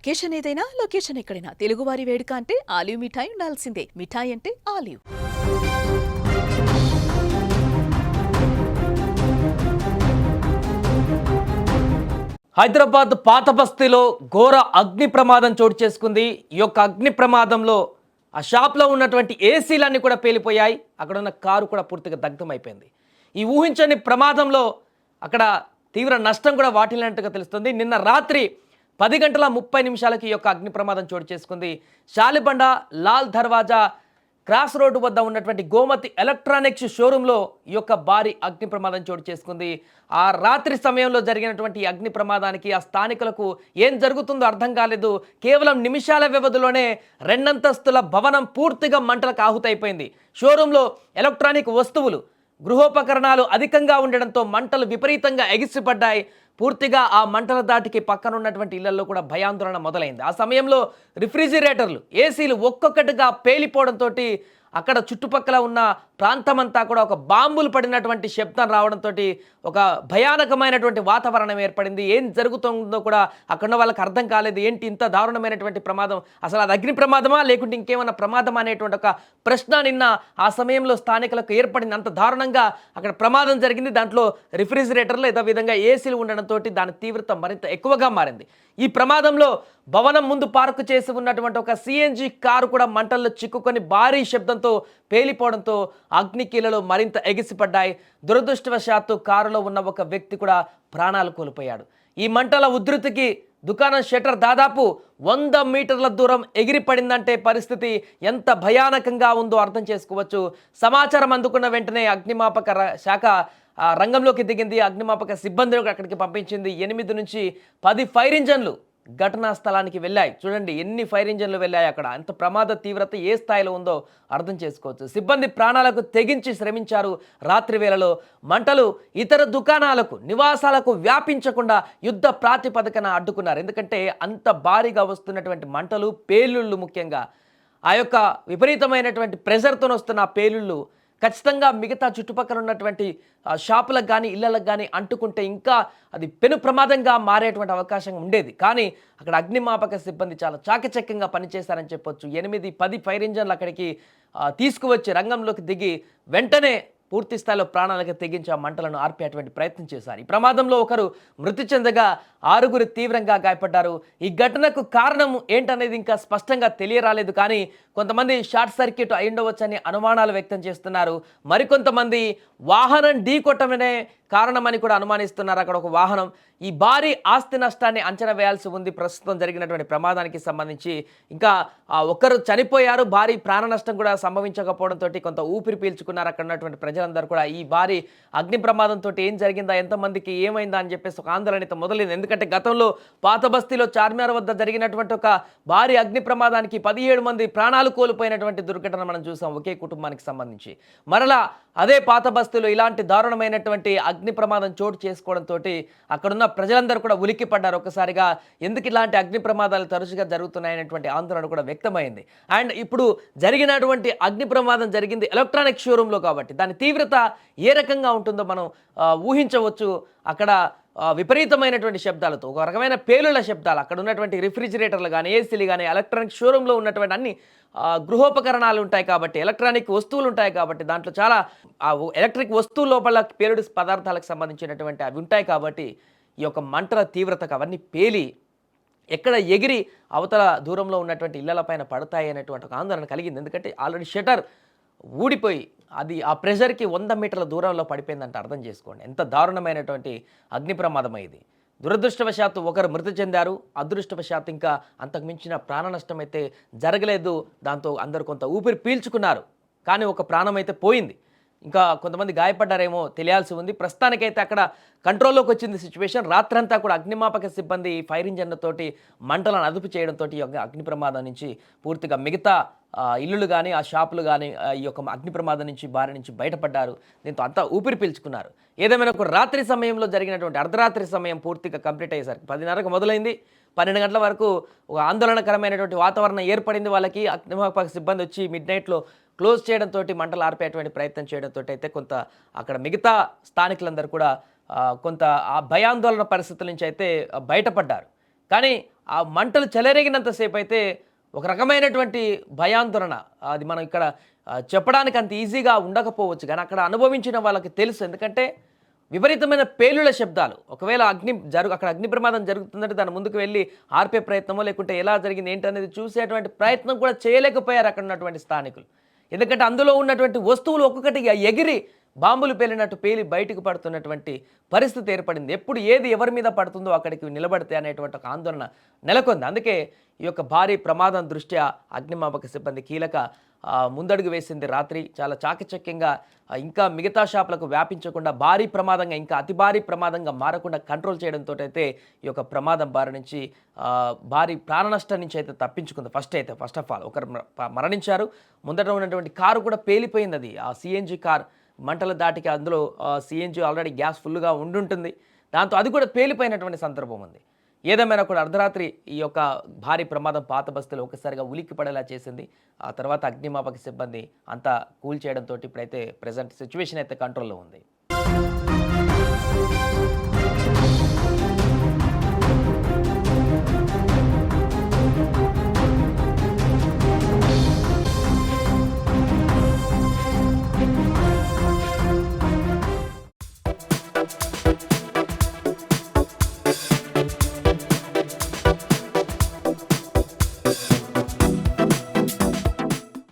Occasion ఏదైనా location ఎక్కడైనా తెలుగువారి వేడుక అంటే ఆలివ్ మిఠాయి ఉండాల్సిందే. మిఠాయి అంటే ఆలివ్. హైదరాబాద్ పాత బస్తీలో ఘోర అగ్ని ప్రమాదం చోటు చేసుకుంది. ఈ యొక్క అగ్ని ప్రమాదంలో ఆ షాప్లో ఉన్నటువంటి ఏసీలన్నీ కూడా పేలిపోయాయి. అక్కడ ఉన్న కారు కూడా పూర్తిగా దగ్ధమైపోయింది. ఈ ఊహించని ప్రమాదంలో అక్కడ తీవ్ర నష్టం కూడా వాటిల్లినట్టుగా తెలుస్తుంది. నిన్న రాత్రి 10:30 ఈ యొక్క అగ్ని ప్రమాదం చోటు చేసుకుంది. శాలిబండ లాల్ దర్వాజా క్రాస్ రోడ్డు వద్ద ఉన్నటువంటి గోమతి ఎలక్ట్రానిక్స్ షోరూంలో ఈ యొక్క భారీ అగ్ని ప్రమాదం చోటు చేసుకుంది. ఆ రాత్రి సమయంలో జరిగినటువంటి అగ్ని ప్రమాదానికి ఆ స్థానికులకు ఏం జరుగుతుందో అర్థం కాలేదు. కేవలం నిమిషాల వ్యవధిలోనే 2 అంతస్తుల భవనం పూర్తిగా మంటలకు ఆహుతైపోయింది. షోరూంలో ఎలక్ట్రానిక్ వస్తువులు, గృహోపకరణాలు అధికంగా ఉండడంతో మంటలు విపరీతంగా ఎగిసిపడ్డాయి. పూర్తిగా ఆ మంటల దాటికి పక్కన ఉన్నటువంటి ఇళ్లలో కూడా భయాందోళన మొదలైంది. ఆ సమయంలో రిఫ్రిజిరేటర్లు, ఏసీలు ఒక్కొక్కటిగా పేలిపోవడంతో అక్కడ చుట్టుపక్కల ఉన్న ప్రాంతమంతా కూడా ఒక బాంబులు పడినటువంటి శబ్దం రావడంతో ఒక భయానకమైనటువంటి వాతావరణం ఏర్పడింది. ఏం జరుగుతుందో కూడా అక్కడ ఉన్న వాళ్ళకి అర్థం కాలేదు. ఏంటి ఇంత దారుణమైనటువంటి ప్రమాదం, అసలు అది అగ్ని ప్రమాదమా లేకుంటే ఇంకేమైనా ప్రమాదమా అనేటువంటి ఒక ప్రశ్న నిన్న ఆ సమయంలో స్థానికులకు ఏర్పడింది. అంత దారుణంగా అక్కడ ప్రమాదం జరిగింది. దాంట్లో రిఫ్రిజిరేటర్లు ఏదో విధంగా ఏసీలు ఉండడంతో దాని తీవ్రత మరింత ఎక్కువగా మారింది. ఈ ప్రమాదంలో భవనం ముందు పార్కు చేసి ఉన్నటువంటి ఒక సిఎన్జి కారు కూడా మంటల్లో చిక్కుకొని భారీ శబ్దంతో పేలిపోవడంతో అగ్నికీలలు మరింత ఎగిసిపడ్డాయి. దురదృష్టవశాత్తు కారులో ఉన్న ఒక వ్యక్తి కూడా ప్రాణాలు కోల్పోయాడు. ఈ మంటల ఉధృతికి దుకాణం షట్టర్ దాదాపు 100 మీటర్ల దూరం ఎగిరిపడిందంటే పరిస్థితి ఎంత భయానకంగా ఉందో అర్థం చేసుకోవచ్చు. సమాచారం అందుకున్న వెంటనే అగ్నిమాపక శాఖ రంగంలోకి దిగింది. అగ్నిమాపక సిబ్బందిని అక్కడికి పంపించింది. 8 నుంచి 10 ఫైర్ ఇంజన్లు ఘటనా స్థలానికి వెళ్ళాయి. చూడండి ఎన్ని ఫైర్ ఇంజన్లు వెళ్ళాయి. అక్కడ అంత ప్రమాద తీవ్రత ఏ స్థాయిలో ఉందో అర్థం చేసుకోవచ్చు. సిబ్బంది ప్రాణాలకు తెగించి శ్రమించారు. రాత్రి వేళలో మంటలు ఇతర దుకాణాలకు, నివాసాలకు వ్యాపించకుండా యుద్ధ ప్రాతిపదికన అడ్డుకున్నారు. ఎందుకంటే అంత భారీగా వస్తున్నటువంటి మంటలు, పేలుళ్ళు, ముఖ్యంగా ఆ యొక్క విపరీతమైనటువంటి ప్రెషర్తో వస్తున్న పేలుళ్ళు ఖచ్చితంగా మిగతా చుట్టుపక్కల ఉన్నటువంటి షాపులకు కానీ ఇళ్లకు కానీ అంటుకుంటే ఇంకా అది పెను ప్రమాదంగా మారేటువంటి అవకాశం ఉండేది. కానీ అక్కడ అగ్నిమాపక సిబ్బంది చాలా చాకచక్యంగా పనిచేశారని చెప్పొచ్చు. 8-10 ఫైర్ ఇంజన్లు అక్కడికి తీసుకువచ్చి రంగంలోకి దిగి వెంటనే పూర్తి స్థాయిలో ప్రాణాలకు తెగించి ఆ మంటలను ఆర్పేటువంటి ప్రయత్నం చేశారు. ఈ ప్రమాదంలో ఒకరు మృతి చెందగా 6 తీవ్రంగా గాయపడ్డారు. ఈ ఘటనకు కారణం ఏంటనేది ఇంకా స్పష్టంగా తెలియరాలేదు. కానీ కొంతమంది షార్ట్ సర్క్యూట్ అయ్యుండవచ్చని అనుమానాలు వ్యక్తం చేస్తున్నారు. మరికొంతమంది వాహనం ఢీకొట్టమనే కారణమని కూడా అనుమానిస్తున్నారు. అక్కడ ఒక వాహనం, ఈ భారీ ఆస్తి నష్టాన్ని అంచనా వేయాల్సి ఉంది. ప్రస్తుతం జరిగినటువంటి ప్రమాదానికి సంబంధించి ఇంకా ఒకరు చనిపోయారు. భారీ ప్రాణ నష్టం కూడా సంభవించకపోవడంతో కొంత ఊపిరి పీల్చుకున్నారు అక్కడ ఉన్నటువంటి ప్రజలందరూ కూడా. ఈ భారీ అగ్ని ప్రమాదంతో ఏం జరిగిందా, ఎంతమందికి ఏమైందా అని చెప్పేసి ఒక ఆందోళన మొదలైంది. ఎందుకంటే గతంలో పాత బస్తీలో చార్మినార్ వద్ద జరిగినటువంటి ఒక భారీ అగ్ని ప్రమాదానికి 17 మంది ప్రాణాలు కోల్పోయినటువంటి దుర్ఘటన మనం చూసాం ఒకే కుటుంబానికి సంబంధించి. మరలా అదే పాత బస్తీలో ఇలాంటి దారుణమైనటువంటి అగ్ని ప్రమాదం చోటు చేసుకోవడంతో అక్కడున్న ప్రజలందరూ కూడా ఉలిక్కి పడ్డారు. ఒక్కసారిగా ఎందుకు ఇలాంటి అగ్ని ప్రమాదాలు తరచుగా జరుగుతున్నాయనేటువంటి ఆందోళన కూడా వ్యక్తమైంది. అండ్ ఇప్పుడు జరిగినటువంటి అగ్ని ప్రమాదం జరిగింది ఎలక్ట్రానిక్ షోరూంలో కాబట్టి దాని తీవ్రత ఏ రకంగా ఉంటుందో మనం ఊహించవచ్చు. అక్కడ విపరీతమైనటువంటి శబ్దాలతో, ఒక రకమైన పేలుల శబ్దాలు, అక్కడ ఉన్నటువంటి రిఫ్రిజిరేటర్లు కానీ, ఏసీలు కానీ, ఎలక్ట్రానిక్ షోరూంలో ఉన్నటువంటి అన్ని గృహోపకరణాలు ఉంటాయి కాబట్టి, ఎలక్ట్రానిక్ వస్తువులు ఉంటాయి కాబట్టి, దాంట్లో చాలా ఎలక్ట్రిక్ వస్తువుల లోపల పేలుడు పదార్థాలకు సంబంధించినటువంటి అవి ఉంటాయి కాబట్టి ఈ యొక్క మంటల తీవ్రతకు అవన్నీ పేలి ఎక్కడ ఎగిరి అవతల దూరంలో ఉన్నటువంటి ఇళ్లపైన పడతాయి అనేటువంటి ఒక ఆందోళన కలిగింది. ఎందుకంటే ఆల్రెడీ షటర్ ఊడిపోయి అది ఆ ప్రెషర్కి 100 మీటర్ల దూరంలో పడిపోయిందంటే అర్థం చేసుకోండి ఎంత దారుణమైనటువంటి అగ్ని ప్రమాదం ఇది. దురదృష్టవశాత్తు ఒకరు మృతి చెందారు. అదృష్టవశాత్తు ఇంకా అంతకు మించిన ప్రాణ నష్టం అయితే జరగలేదు. దాంతో అందరూ కొంత ఊపిరి పీల్చుకున్నారు. కానీ ఒక ప్రాణం అయితే పోయింది. ఇంకా కొంతమంది గాయపడ్డారేమో తెలియాల్సి ఉంది. ప్రస్తుతానికైతే అక్కడ కంట్రోల్లోకి వచ్చింది సిచ్యువేషన్. రాత్రంతా కూడా అగ్నిమాపక సిబ్బంది ఫైర్ ఇంజన్లతోటి మంటలను అదుపు చేయడంతో ఈ యొక్క అగ్ని ప్రమాదం నుంచి పూర్తిగా మిగతా ఇల్లులు కానీ, ఆ షాపులు కానీ ఈ యొక్క అగ్ని ప్రమాదం నుంచి బారి నుంచి బయటపడ్డారు. దీంతో అంతా ఊపిరి పీల్చుకున్నారు. ఏదేమైనా ఒక రాత్రి సమయంలో జరిగినటువంటి అర్ధరాత్రి సమయం పూర్తిగా కంప్లీట్ అయ్యేసరికి 10:30కు మొదలైంది. 12 గంటల వరకు ఒక ఆందోళనకరమైనటువంటి వాతావరణం ఏర్పడింది. వాళ్ళకి అగ్నిమాపక సిబ్బంది వచ్చి మిడ్నైట్లో క్లోజ్ చేయడంతో, మంటలు ఆర్పేటువంటి ప్రయత్నం చేయడంతో అయితే కొంత అక్కడ మిగతా స్థానికులందరూ కూడా కొంత ఆ భయాందోళన పరిస్థితుల నుంచి అయితే బయటపడ్డారు. కానీ ఆ మంటలు చెలరేగినంతసేపు అయితే ఒక రకమైనటువంటి భయాందోళన, అది మనం ఇక్కడ చెప్పడానికి అంత ఈజీగా ఉండకపోవచ్చు, కానీ అక్కడ అనుభవించిన వాళ్ళకి తెలుసు. ఎందుకంటే విపరీతమైన పేలుళ్ల శబ్దాలు. ఒకవేళ అక్కడ అగ్ని ప్రమాదం జరుగుతుందంటే దాని ముందుకు వెళ్ళి ఆర్పే ప్రయత్నమో లేకుంటే ఎలా జరిగింది ఏంటనేది చూసేటువంటి ప్రయత్నం కూడా చేయలేకపోయారు అక్కడ ఉన్నటువంటి స్థానికులు. ఎందుకంటే అందులో ఉన్నటువంటి వస్తువులు ఒక్కొక్కటిగా ఎగిరి బాంబులు పేలినట్టు పేలి బయటకు పడుతున్నటువంటి పరిస్థితి ఏర్పడింది. ఎప్పుడు ఏది ఎవరి మీద పడుతుందో అక్కడికి నిలబడితే అనేటువంటి ఒక ఆందోళన నెలకొంది. అందుకే ఈ యొక్క భారీ ప్రమాదం దృష్ట్యా అగ్నిమాపక సిబ్బంది కీలక ముందడుగు వేసింది. రాత్రి చాలా చాకచక్యంగా ఇంకా మిగతా షాపులకు వ్యాపించకుండా భారీ ప్రమాదంగా, ఇంకా అతి భారీ ప్రమాదంగా మారకుండా కంట్రోల్ చేయడంతో అయితే ఈ యొక్క ప్రమాదం బారి నుంచి భారీ ప్రాణ నష్టం నుంచి అయితే తప్పించుకుంది. ఫస్ట్ ఆఫ్ ఆల్ ఒకరు మరణించారు. ముందట ఉన్నటువంటి కారు కూడా పేలిపోయింది. అది ఆ సిఎన్జి కార్ మంటల దాటికి అందులో సిఎన్జి ఆల్రెడీ గ్యాస్ ఫుల్గా ఉండుంటుంది. దాంతో అది కూడా పేలిపోయినటువంటి సందర్భం ఉంది. ఏదేమైనా కూడా అర్ధరాత్రి ఈ యొక్క భారీ ప్రమాదం పాత బస్తీలో ఒకసారిగా ఉలిక్కి పడేలా చేసింది. ఆ తర్వాత అగ్నిమాపక సిబ్బంది అంతా కూల్ చేయడంతో ఇప్పుడైతే ప్రజెంట్ సిచ్యువేషన్ అయితే కంట్రోల్లో ఉంది.